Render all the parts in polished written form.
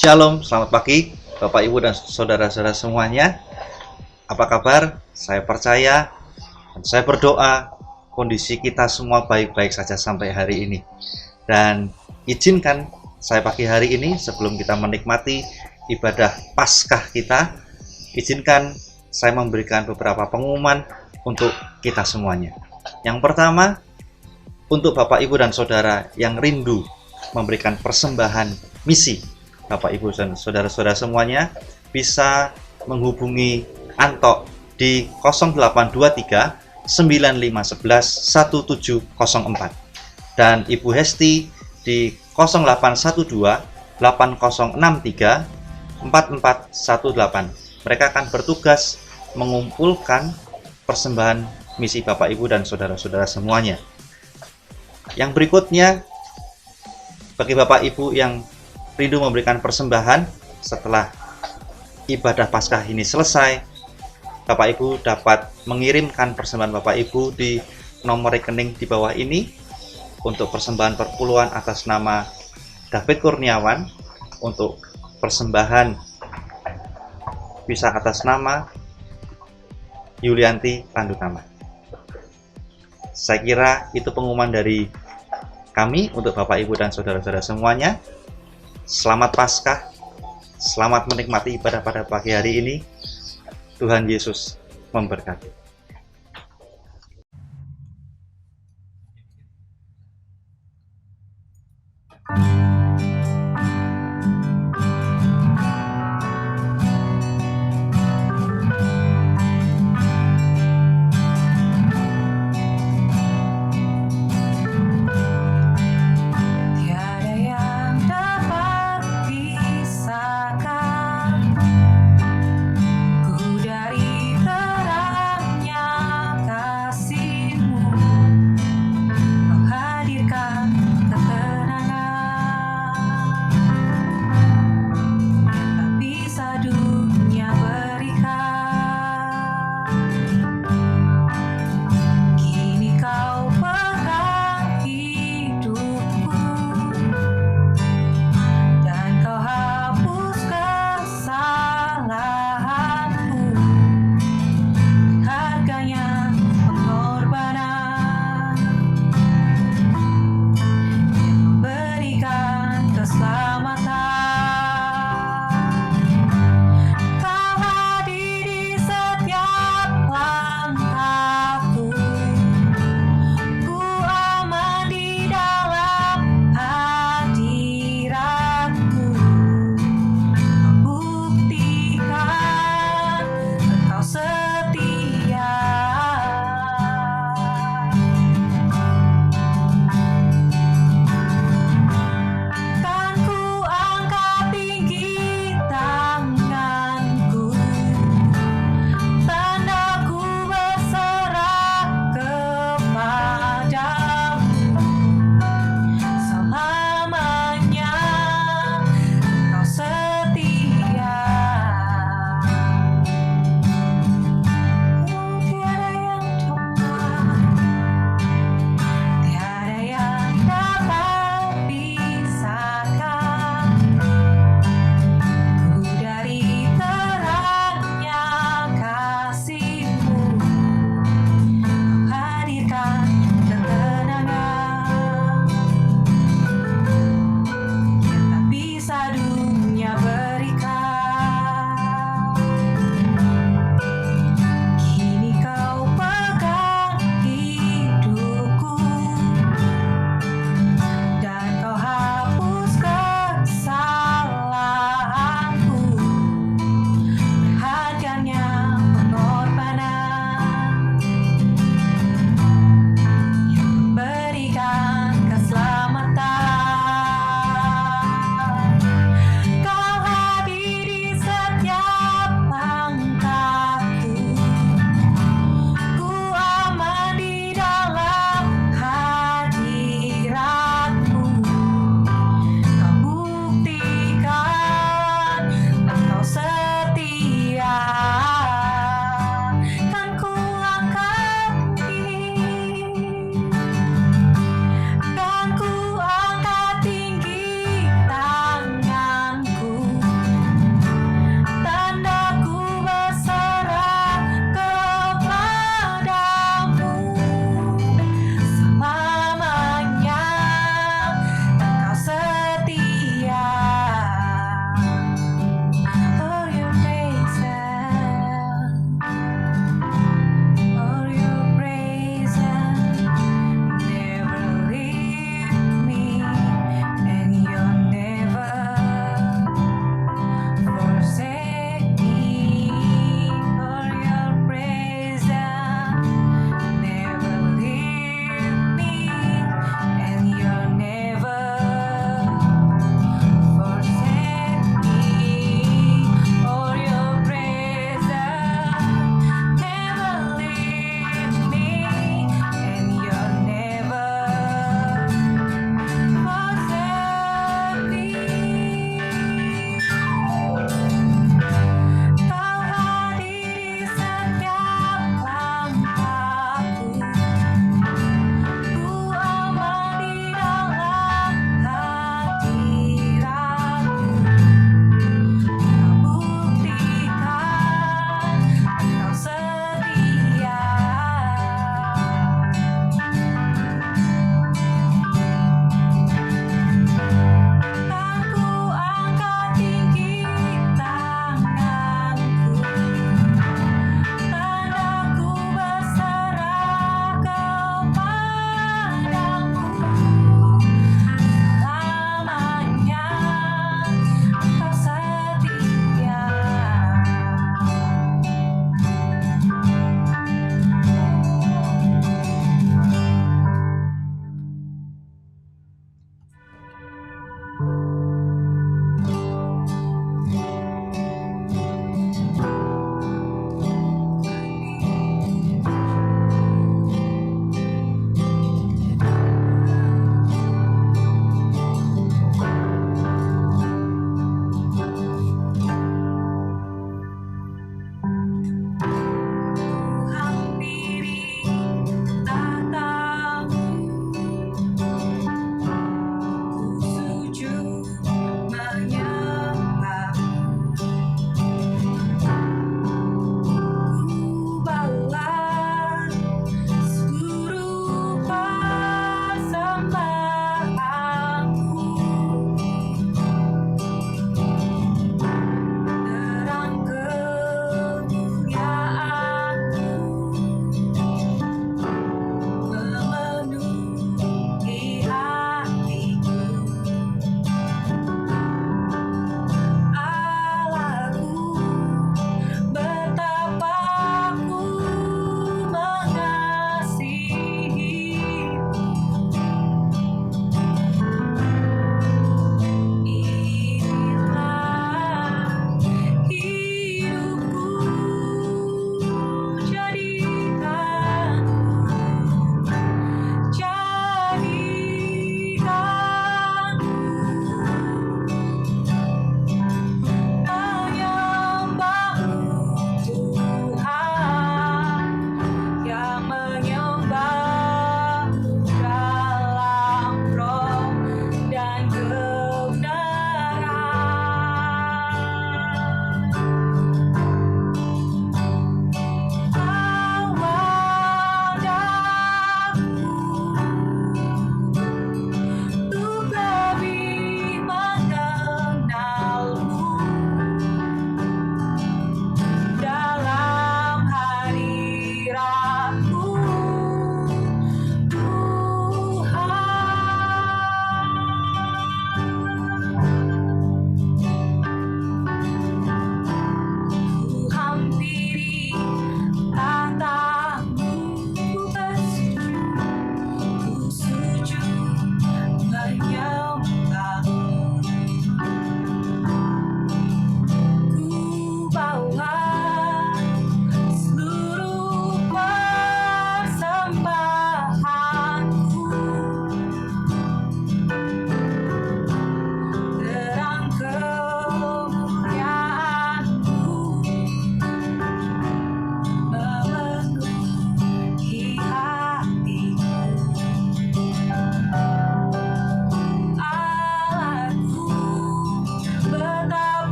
Shalom, selamat pagi Bapak Ibu dan saudara-saudara semuanya. Apa kabar? Saya percaya dan saya berdoa kondisi kita semua baik-baik saja sampai hari ini. Dan izinkan saya pagi hari ini sebelum kita menikmati ibadah Paskah kita, izinkan saya memberikan beberapa pengumuman untuk kita semuanya. Yang pertama, untuk Bapak Ibu dan Saudara yang rindu memberikan persembahan misi, Bapak Ibu dan Saudara-saudara semuanya bisa menghubungi Anto di 0823 9511 1704 dan Ibu Hesti di 0812 8063 4418. Mereka akan bertugas mengumpulkan persembahan misi Bapak Ibu dan saudara-saudara semuanya. Yang berikutnya, bagi Bapak Ibu yang rindu memberikan persembahan setelah ibadah Paskah ini selesai, Bapak Ibu dapat mengirimkan persembahan Bapak Ibu di nomor rekening di bawah ini untuk persembahan perpuluhan atas nama David Kurniawan, untuk persembahan bisa atas nama Yulianti Pandutama. Saya kira itu pengumuman dari kami untuk Bapak Ibu dan saudara-saudara semuanya. Selamat Paskah, selamat menikmati ibadah pada pagi hari ini. Tuhan Yesus memberkati.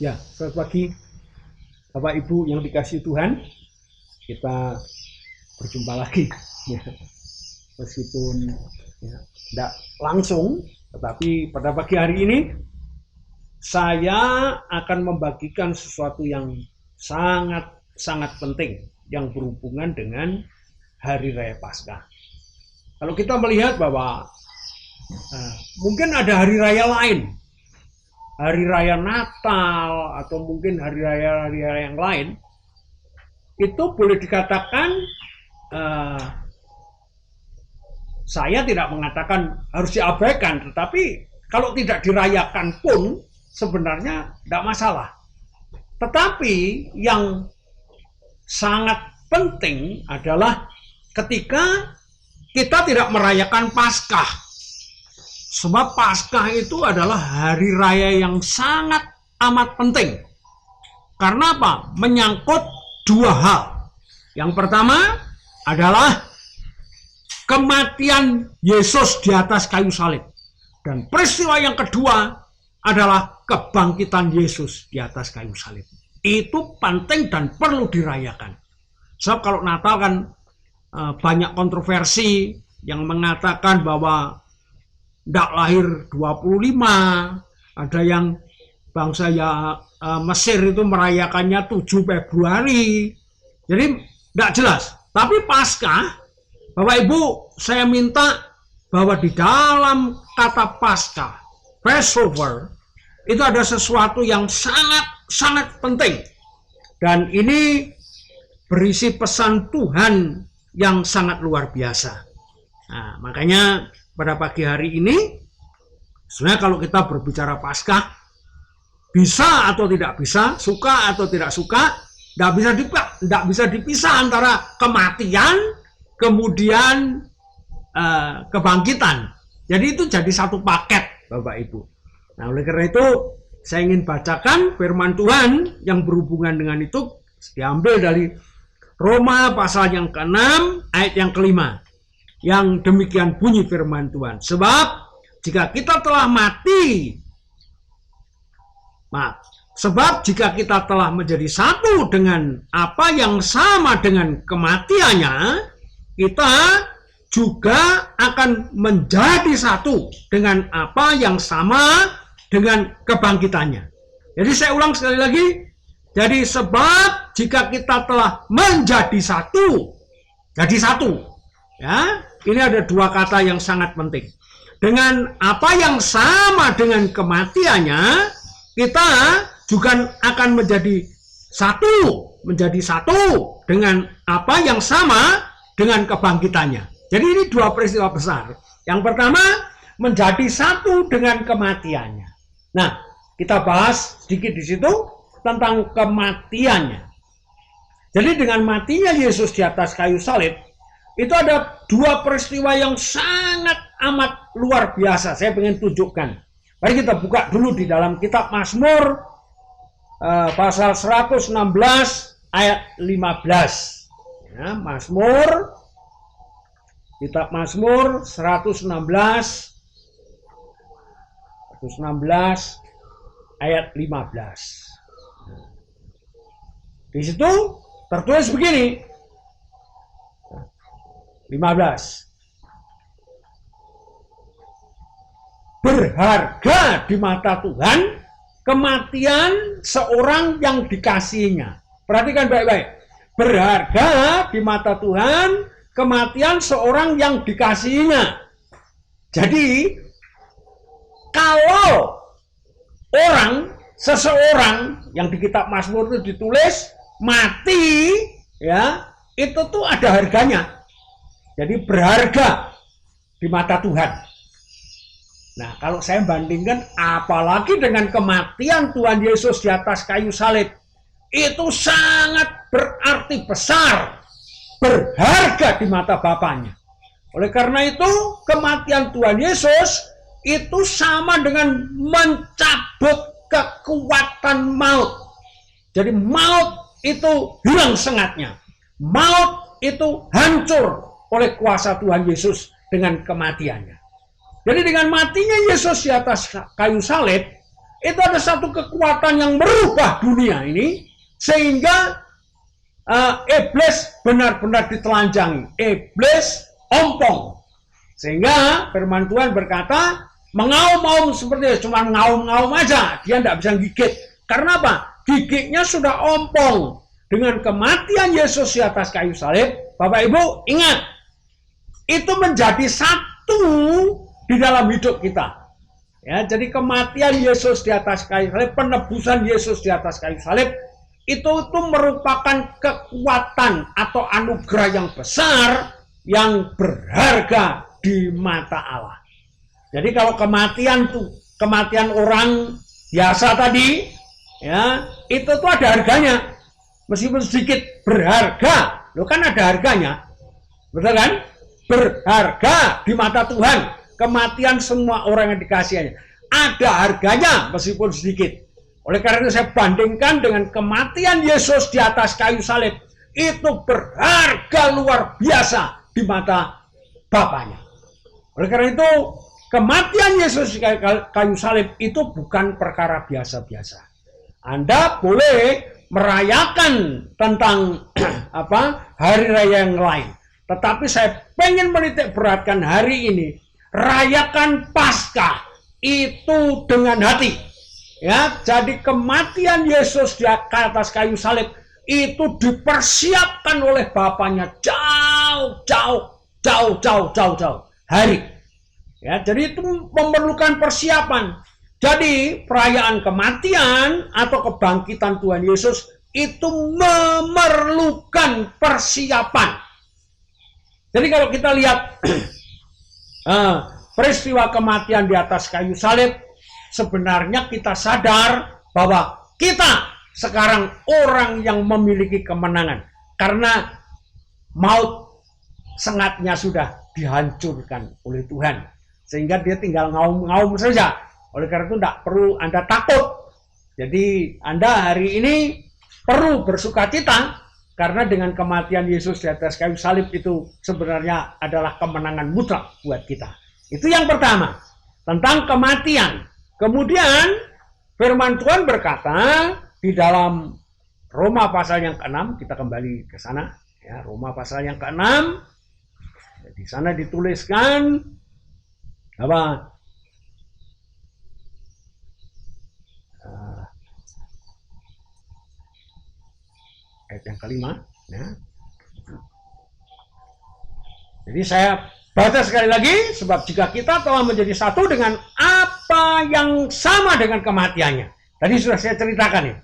Ya, selamat pagi Bapak Ibu yang dikasihi Tuhan. Kita berjumpa lagi ya. Meskipun ya, tidak langsung, tetapi pada pagi hari ini saya akan membagikan sesuatu yang sangat penting yang berhubungan dengan Hari Raya Paskah. Kalau kita melihat bahwa mungkin ada hari raya lain, hari raya Natal atau mungkin hari raya yang lain, itu boleh dikatakan saya tidak mengatakan harus diabaikan, tetapi kalau tidak dirayakan pun sebenarnya tidak masalah. Tetapi yang sangat penting adalah ketika kita tidak merayakan Paskah. Sebab Paskah itu adalah hari raya yang sangat amat penting. Karena apa? Menyangkut dua hal. Yang pertama adalah kematian Yesus di atas kayu salib. Dan peristiwa yang kedua adalah kebangkitan Yesus di atas kayu salib. Itu penting dan perlu dirayakan. Sebab kalau Natal kan banyak kontroversi yang mengatakan bahwa tidak lahir 25, ada yang bangsa Mesir itu merayakannya 7 Februari. Jadi tidak jelas. Tapi Paskah, Bapak Ibu, saya minta bahwa di dalam kata Paskah, Passover, itu ada sesuatu yang sangat penting. Dan ini berisi pesan Tuhan yang sangat luar biasa. Nah, makanya pada pagi hari ini, sebenarnya kalau kita berbicara Paskah, bisa atau tidak bisa, suka atau tidak suka, tidak bisa dipisah antara kematian, kemudian kebangkitan. Jadi itu jadi satu paket, Bapak Ibu. Nah, oleh karena itu, saya ingin bacakan firman Tuhan yang berhubungan dengan itu, diambil dari Roma pasal yang ke-6, ayat yang ke-5. Yang demikian bunyi firman Tuhan. Sebab jika kita telah menjadi satu dengan apa yang sama dengan kematiannya, kita juga akan menjadi satu dengan apa yang sama dengan kebangkitannya. Jadi saya ulang sekali lagi. Jadi sebab jika kita telah menjadi satu, jadi satu. Ya, ini ada dua kata yang sangat penting. Dengan apa yang sama dengan kematiannya, kita juga akan menjadi satu dengan apa yang sama dengan kebangkitannya. Jadi ini dua peristiwa besar. Yang pertama, menjadi satu dengan kematiannya. Nah, kita bahas sedikit di situ tentang kematiannya. Jadi dengan matinya Yesus di atas kayu salib, itu ada dua peristiwa yang sangat amat luar biasa. Saya ingin tunjukkan. Mari kita buka dulu di dalam kitab Mazmur pasal 116 ayat 15. Ya, kitab Mazmur 116 ayat 15. Di situ tertulis begini. 15. Berharga di mata Tuhan kematian seorang yang dikasihinya. Perhatikan baik-baik. Berharga di mata Tuhan kematian seorang yang dikasihinya. Jadi kalau seseorang yang di kitab Mazmur itu ditulis mati, ya, itu tuh ada harganya. Jadi berharga di mata Tuhan. Nah, kalau saya bandingkan apalagi dengan kematian Tuhan Yesus di atas kayu salib, itu sangat berarti besar, berharga di mata Bapaknya. Oleh karena itu, kematian Tuhan Yesus itu sama dengan mencabut kekuatan maut. Jadi maut itu hilang sengatnya. Maut itu hancur oleh kuasa Tuhan Yesus dengan kematiannya. Jadi dengan matinya Yesus di atas kayu salib, itu ada satu kekuatan yang merubah dunia ini, sehingga iblis benar-benar ditelanjangi, iblis ompong. Sehingga firman Tuhan berkata, mengaum-ngaum seperti itu, cuma ngaum-ngaum aja, dia tidak bisa gigit. Karena apa? Gigitnya sudah ompong. Dengan kematian Yesus di atas kayu salib, Bapak Ibu ingat, itu menjadi satu di dalam hidup kita. Ya, jadi kematian Yesus di atas kayu salib, penebusan Yesus di atas kayu salib, itu merupakan kekuatan atau anugerah yang besar, yang berharga di mata Allah. Jadi kalau kematian orang biasa tadi, ya, itu tuh ada harganya. Meskipun sedikit berharga, lo kan ada harganya, betul kan? Berharga di mata Tuhan. Kematian semua orang yang dikasihinya ada harganya meskipun sedikit. Oleh karena itu saya bandingkan dengan kematian Yesus di atas kayu salib, itu berharga luar biasa di mata Bapaknya. Oleh karena itu kematian Yesus di kayu salib itu bukan perkara biasa-biasa. Anda boleh merayakan tentang hari raya yang lain, tetapi saya pengen menitik beratkan hari ini, rayakan Paskah itu dengan hati. Ya, jadi kematian Yesus di atas kayu salib itu dipersiapkan oleh Bapaknya jauh hari. Ya, jadi itu memerlukan persiapan. Jadi perayaan kematian atau kebangkitan Tuhan Yesus itu memerlukan persiapan. Jadi kalau kita lihat peristiwa kematian di atas kayu salib, sebenarnya kita sadar bahwa kita sekarang orang yang memiliki kemenangan. Karena maut sengatnya sudah dihancurkan oleh Tuhan. Sehingga dia tinggal ngaum-ngaum saja. Oleh karena itu tidak perlu Anda takut. Jadi Anda hari ini perlu bersukacita karena dengan kematian Yesus di atas kayu salib itu sebenarnya adalah kemenangan mutlak buat kita. Itu yang pertama, tentang kematian. Kemudian firman Tuhan berkata di dalam Roma pasal yang ke-6, kita kembali ke sana, ya, Roma pasal yang ke-6. Di sana dituliskan apa? Ayat yang kelima, ya. Jadi saya baca sekali lagi, sebab jika kita telah menjadi satu dengan apa yang sama dengan kematiannya. Tadi sudah saya ceritakan ya.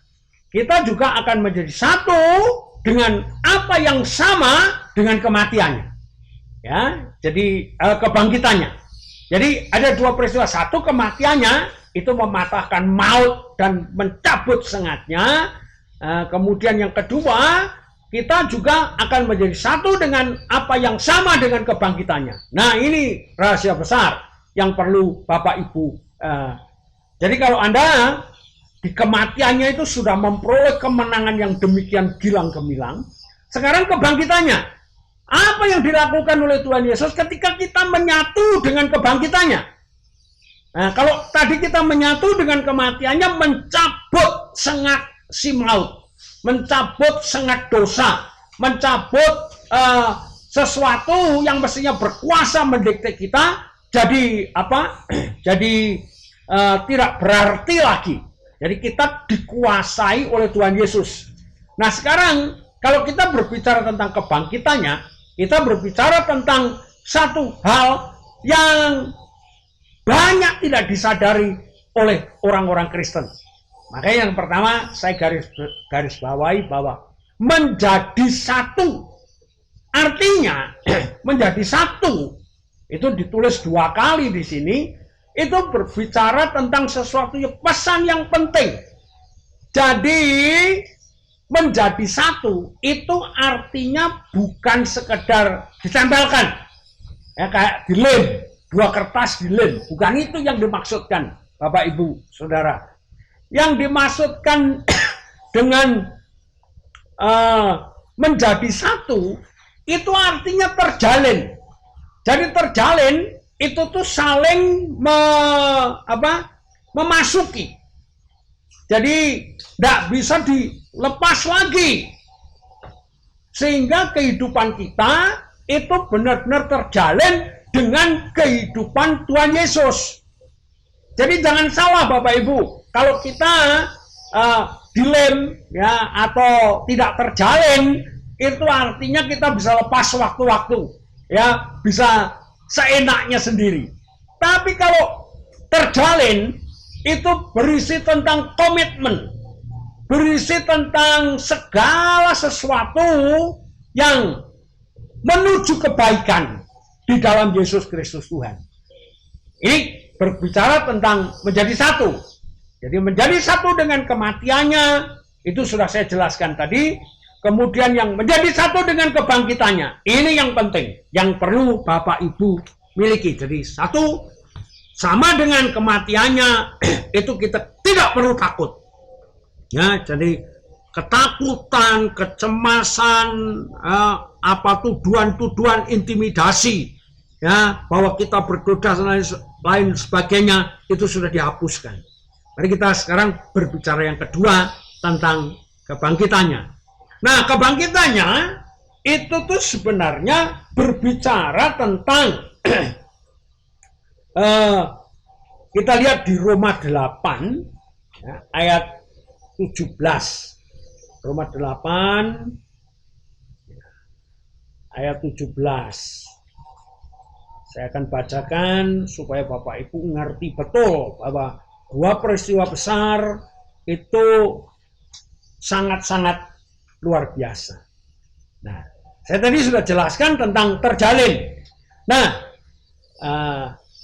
Kita juga akan menjadi satu dengan apa yang sama dengan kematiannya. Ya, jadi kebangkitannya. Jadi ada dua peristiwa, satu kematiannya itu mematahkan maut dan mencabut sengatnya. Kemudian yang kedua, kita juga akan menjadi satu dengan apa yang sama dengan kebangkitannya. Nah, ini rahasia besar yang perlu Bapak Ibu. Jadi kalau Anda di kematiannya itu sudah memperoleh kemenangan yang demikian gilang gemilang, sekarang kebangkitannya. Apa yang dilakukan oleh Tuhan Yesus ketika kita menyatu dengan kebangkitannya? Nah, kalau tadi kita menyatu dengan kematiannya, mencabut sengat si maut, mencabut sengat dosa, mencabut sesuatu yang mestinya berkuasa mendikte kita, jadi apa? Jadi tidak berarti lagi. Jadi kita dikuasai oleh Tuhan Yesus. Nah sekarang kalau kita berbicara tentang kebangkitannya, kita berbicara tentang satu hal yang banyak tidak disadari oleh orang-orang Kristen. Makanya yang pertama saya garis bawahi bahwa menjadi satu. Artinya menjadi satu itu ditulis dua kali di sini. Itu berbicara tentang sesuatu pesan yang penting. Jadi menjadi satu itu artinya bukan sekedar ditempelkan. Ya kayak dilem, dua kertas dilem. Bukan itu yang dimaksudkan Bapak Ibu Saudara. Yang dimaksudkan dengan menjadi satu itu artinya terjalin. Jadi terjalin itu tuh saling memasuki. Jadi tidak bisa dilepas lagi. Sehingga kehidupan kita itu benar-benar terjalin dengan kehidupan Tuhan Yesus. Jadi jangan salah Bapak Ibu, kalau kita dilem ya atau tidak terjalin, itu artinya kita bisa lepas waktu-waktu, ya bisa seenaknya sendiri. Tapi kalau terjalin, itu berisi tentang komitmen, berisi tentang segala sesuatu yang menuju kebaikan di dalam Yesus Kristus Tuhan. Ini berbicara tentang menjadi satu. Jadi menjadi satu dengan kematiannya, itu sudah saya jelaskan tadi. Kemudian yang menjadi satu dengan kebangkitannya, ini yang penting, yang perlu Bapak Ibu miliki. Jadi satu sama dengan kematiannya, itu kita tidak perlu takut. Ya, jadi ketakutan, kecemasan, tuduhan-tuduhan intimidasi, ya, bahwa kita berdosa dan lain sebagainya, itu sudah dihapuskan. Mari kita sekarang berbicara yang kedua tentang kebangkitannya. Nah, kebangkitannya itu tuh sebenarnya berbicara tentang kita lihat di Roma 8 ya, ayat 17. Roma 8 ayat 17. Saya akan bacakan supaya Bapak Ibu ngerti betul bahwa dua peristiwa besar itu sangat-sangat luar biasa. Nah, saya tadi sudah jelaskan tentang terjalin. Nah,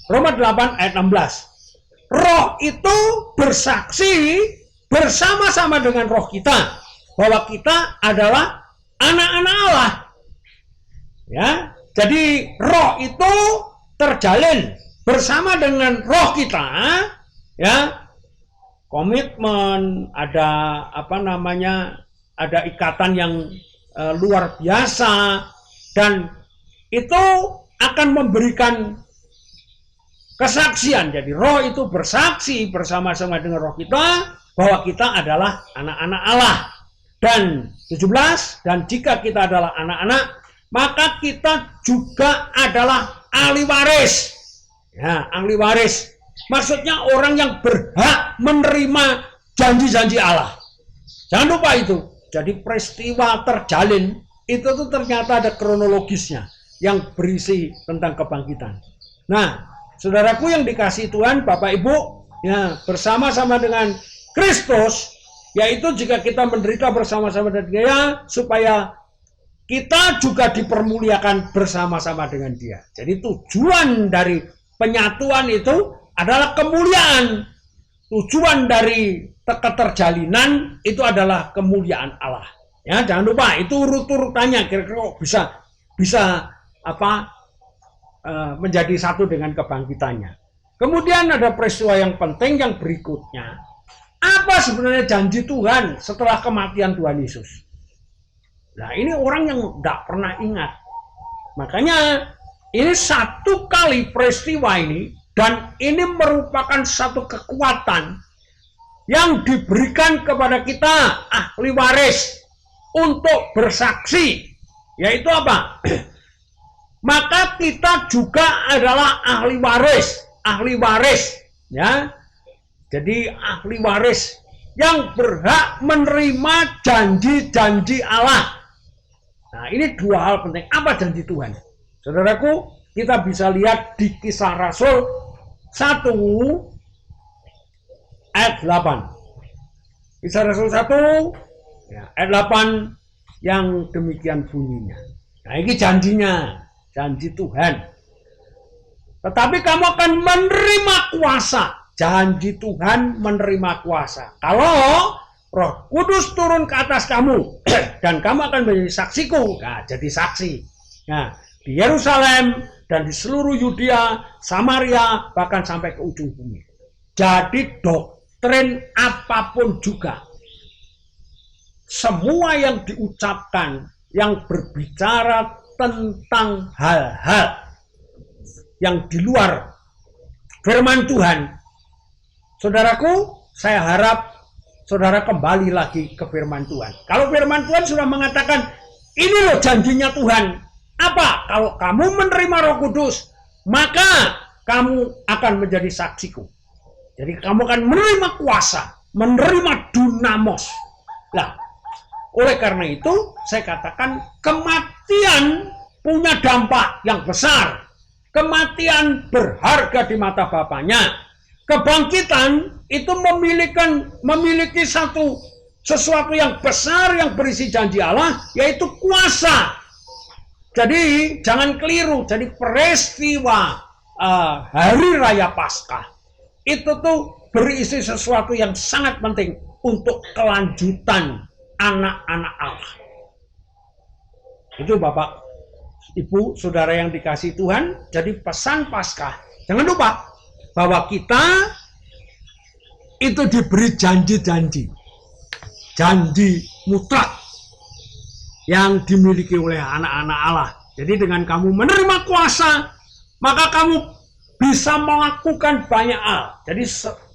Roma 8 ayat 16. Roh itu bersaksi bersama-sama dengan roh kita bahwa kita adalah anak-anak Allah. Ya, jadi roh itu terjalin bersama dengan roh kita, ya. Komitmen, ada ada ikatan yang luar biasa, dan itu akan memberikan kesaksian. Jadi roh itu bersaksi bersama-sama dengan roh kita bahwa kita adalah anak-anak Allah. Dan 17, dan jika kita adalah anak-anak, maka kita juga adalah ahli waris. Ya, ahli waris. Maksudnya orang yang berhak menerima janji-janji Allah. Jangan lupa itu. Jadi peristiwa terjalin itu tuh ternyata ada kronologisnya yang berisi tentang kebangkitan. Nah, saudaraku yang dikasihi Tuhan, Bapak Ibu, ya, bersama-sama dengan Kristus, yaitu jika kita menderita bersama-sama dengan Dia, supaya kita juga dipermuliakan bersama-sama dengan Dia. Jadi tujuan dari penyatuan itu adalah kemuliaan. Tujuan dari keterjalinan itu adalah kemuliaan Allah. Ya, jangan lupa itu urut-urutannya, kira-kira bisa menjadi satu dengan kebangkitannya. Kemudian ada peristiwa yang penting yang berikutnya. Apa sebenarnya janji Tuhan setelah kematian Tuhan Yesus? Nah, ini orang yang tidak pernah ingat. Makanya ini satu kali peristiwa ini, dan ini merupakan satu kekuatan yang diberikan kepada kita ahli waris untuk bersaksi. Yaitu apa? Maka kita juga adalah ahli waris, ya. Jadi ahli waris yang berhak menerima janji-janji Allah. Nah, ini dua hal penting. Apa janji Tuhan? Saudaraku, kita bisa lihat di Kisah Rasul 1 ayat 8. Kisah Rasul 1 ya, ayat 8 yang demikian bunyinya. Nah, ini janjinya, janji Tuhan. Tetapi kamu akan menerima kuasa. Janji Tuhan menerima kuasa. Kalau Roh Kudus turun ke atas kamu dan kamu akan menjadi saksiku. Nah, jadi saksi. Nah, di Yerusalem dan di seluruh Yudea, Samaria, bahkan sampai ke ujung bumi. Jadi doktrin apapun juga, semua yang diucapkan, yang berbicara tentang hal-hal yang di luar firman Tuhan, saudaraku, saya harap saudara kembali lagi ke firman Tuhan. Kalau firman Tuhan sudah mengatakan, ini loh janjinya Tuhan. Apa? Kalau kamu menerima Roh Kudus, maka kamu akan menjadi saksiku. Jadi kamu akan menerima kuasa, menerima dunamos. Nah, oleh karena itu, saya katakan kematian punya dampak yang besar. Kematian berharga di mata Bapaknya. Kebangkitan itu memiliki sesuatu yang besar yang berisi janji Allah, yaitu kuasa. Jadi jangan keliru. Jadi peristiwa Hari Raya Paskah itu tuh berisi sesuatu yang sangat penting untuk kelanjutan anak-anak Allah. Itu Bapak, Ibu, Saudara yang dikasihi Tuhan. Jadi pesan Paskah, jangan lupa bahwa kita itu diberi janji-janji, janji mutlak yang dimiliki oleh anak-anak Allah. Jadi dengan kamu menerima kuasa, maka kamu bisa melakukan banyak hal. Jadi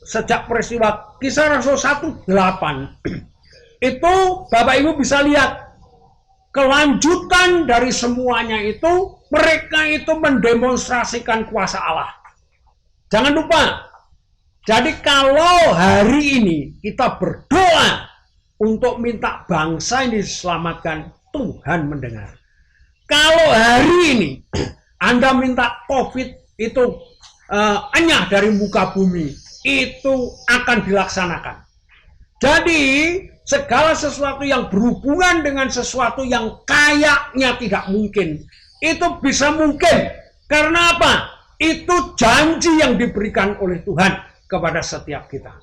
sejak peristiwa Kisah Rasul 1:8 itu Bapak Ibu bisa lihat kelanjutan dari semuanya itu, mereka itu mendemonstrasikan kuasa Allah. Jangan lupa, jadi kalau hari ini kita berdoa untuk minta bangsa ini diselamatkan, Tuhan mendengar. Kalau hari ini Anda minta COVID itu enyah dari muka bumi, itu akan dilaksanakan. Jadi segala sesuatu yang berhubungan dengan sesuatu yang kayaknya tidak mungkin, itu bisa mungkin. Karena apa? Itu janji yang diberikan oleh Tuhan kepada setiap kita.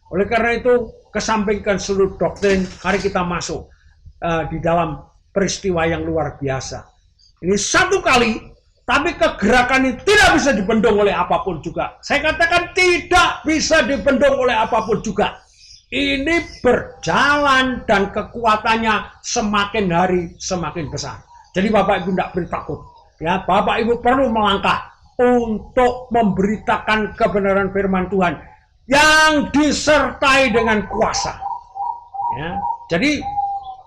Oleh karena itu, kesampingkan seluruh doktrin, mari kita masuk di dalam peristiwa yang luar biasa. Ini satu kali, tapi kegerakan ini tidak bisa dibendung oleh apapun juga. Saya katakan tidak bisa dibendung oleh apapun juga. Ini berjalan dan kekuatannya semakin hari semakin besar. Jadi Bapak Ibu tidak perlu takut. Ya, Bapak Ibu perlu melangkah untuk memberitakan kebenaran firman Tuhan yang disertai dengan kuasa. Ya, jadi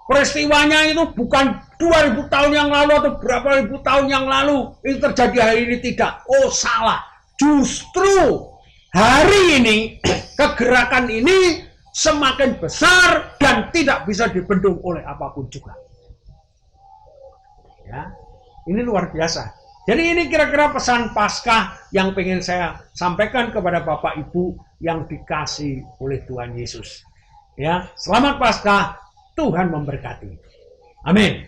peristiwanya itu bukan 2000 tahun yang lalu atau berapa ribu tahun yang lalu itu terjadi hari ini, tidak. Oh, salah. Justru hari ini kegerakan ini semakin besar dan tidak bisa dibendung oleh apapun juga. Ya, ini luar biasa. Jadi ini kira-kira pesan Paskah yang pengen saya sampaikan kepada Bapak Ibu yang dikasih oleh Tuhan Yesus. Ya, selamat Paskah, Tuhan memberkati. Amin.